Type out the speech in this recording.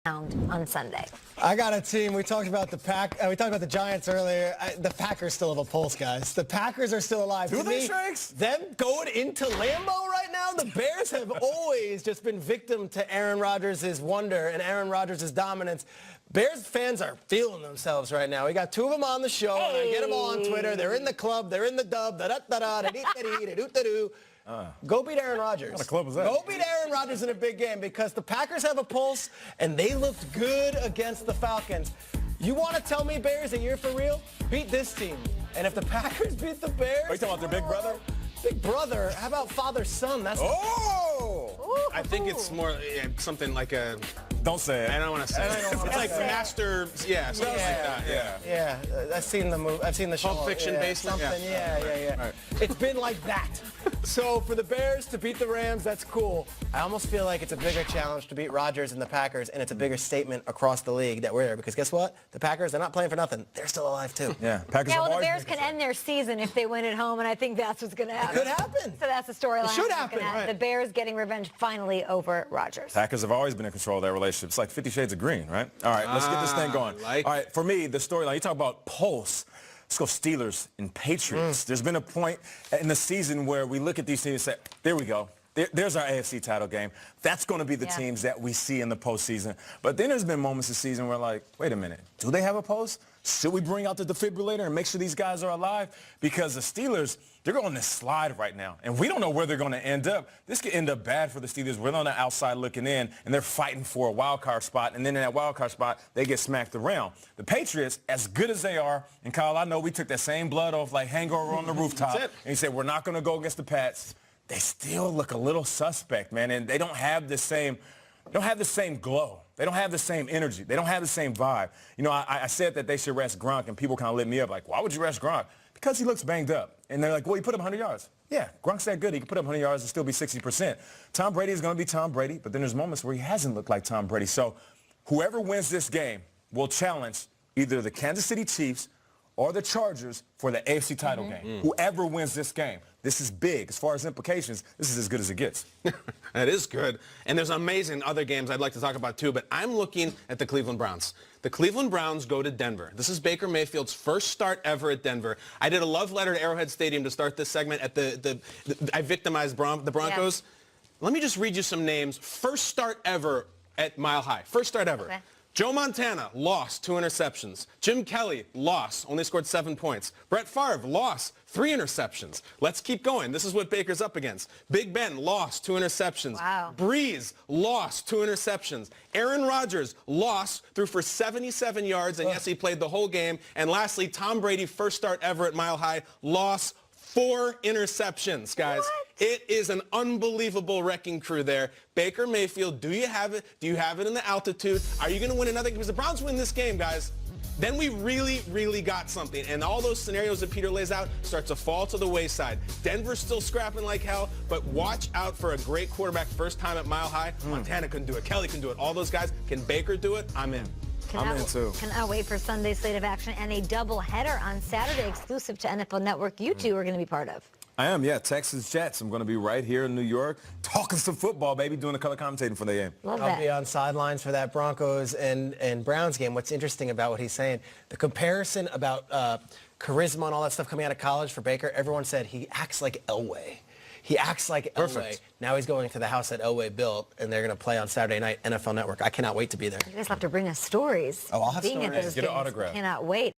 on Sunday. I got a team. We talked about the Giants earlier. The Packers still have a pulse, guys. The Packers are still alive. Do they, Shrakes? Them going into Lambeau right now, the Bears have always just been victim to Aaron Rodgers' wonder and Aaron Rodgers' dominance. Bears fans are feeling themselves right now. We got two of them on the show, and I get them all on Twitter. They're in the club. They're in the dub. Da-da-da-da-da-da-da-da-da-da. Go beat Aaron Rodgers. What kind of club was that? Go beat Aaron Rodgers in a big game because the Packers have a pulse, and they looked good against the Falcons. You want to tell me, Bears, that you're for real? Beat this team. And if the Packers beat the Bears... Are you talking about their big brother? Big brother? How about father-son? That's I think it's more something like a... Don't say it. I don't want to say it. It's like master, something like that. Yeah, I've seen the movie. I've seen the show. Pulp Fiction basement? Something, yeah. Right. It's been like that. So for the Bears to beat the Rams, that's cool. I almost feel like it's a bigger challenge to beat Rodgers and the Packers, and it's a bigger statement across the league that we're there. Because guess what? The Packers, they're not playing for nothing. They're still alive, too. Yeah, Packers. Yeah, well, the Bears can end their season if they win at home, and I think that's what's going to happen. It could happen. So that's the storyline. It should happen. The Bears getting revenge finally over Rodgers. Packers have always been in control of their relationship. It's like 50 Shades of Green, right? All right, let's get this thing going. All right, for me, the storyline, you talk about pulse. Let's go Steelers and Patriots. There's been a point in the season where we look at these teams and say, there we go. There's our AFC title game. That's going to be the teams that we see in the postseason. But then there's been moments this season where, like, wait a minute. Do they have a pulse? Should we bring out the defibrillator and make sure these guys are alive? Because the Steelers, they're on this slide right now, and we don't know where they're going to end up. This could end up bad for the Steelers. We're on the outside looking in, and they're fighting for a wild card spot, and then in that wild card spot, they get smacked around. The Patriots, as good as they are, and Kyle, I know we took that same blood off like hangover on the rooftop, and you said we're not going to go against the Pats. They still look a little suspect, man, and they don't have the same glow. They don't have the same energy. They don't have the same vibe. You know, I said that they should rest Gronk, and people kind of lit me up like, why would you rest Gronk? Because he looks banged up. And they're like, well, he put up 100 yards. Yeah, Gronk's that good. He can put up 100 yards and still be 60%. Tom Brady is going to be Tom Brady, but then there's moments where he hasn't looked like Tom Brady. So whoever wins this game will challenge either the Kansas City Chiefs or the Chargers for the AFC title game. Whoever wins this game. This is big. As far as implications, this is as good as it gets. That is good. And there's amazing other games I'd like to talk about too, but I'm looking at the Cleveland Browns. The Cleveland Browns go to Denver. This is Baker Mayfield's first start ever at Denver. I did a love letter to Arrowhead Stadium to start this segment at I victimized the Broncos. Yeah. Let me just read you some names. First start ever at Mile High. First start ever. Okay. Joe Montana, lost, 2 interceptions. Jim Kelly, lost, only scored 7 points. Brett Favre, lost, 3 interceptions. Let's keep going. This is what Baker's up against. Big Ben, lost, 2 interceptions. Wow. Breeze, lost, 2 interceptions. Aaron Rodgers, lost, threw for 77 yards, and yes, he played the whole game. And lastly, Tom Brady, first start ever at Mile High, lost, 4 interceptions, guys. What? It is an unbelievable wrecking crew there. Baker Mayfield, do you have it? Do you have it in the altitude? Are you going to win another? Because the Browns win this game, guys. Then we really, really got something. And all those scenarios that Peter lays out start to fall to the wayside. Denver's still scrapping like hell, but watch out for a great quarterback first time at Mile High. Montana can do it. Kelly can do it. All those guys. Can Baker do it? I'm in. I'm in too. Cannot wait for Sunday's slate of action and a doubleheader on Saturday exclusive to NFL Network. You two are going to be part of. I am, yeah. Texas Jets. I'm going to be right here in New York talking some football, baby, doing the color commentating for the game. Love that. I'll be on sidelines for that Broncos and Browns game. What's interesting about what he's saying, the comparison about charisma and all that stuff coming out of college for Baker, everyone said he acts like Elway. He acts like Elway. Now he's going to the house that Elway built, and they're going to play on Saturday night, NFL Network. I cannot wait to be there. You guys have to bring us stories. Oh, I'll have Being stories. at those Get an games. autograph. Cannot wait.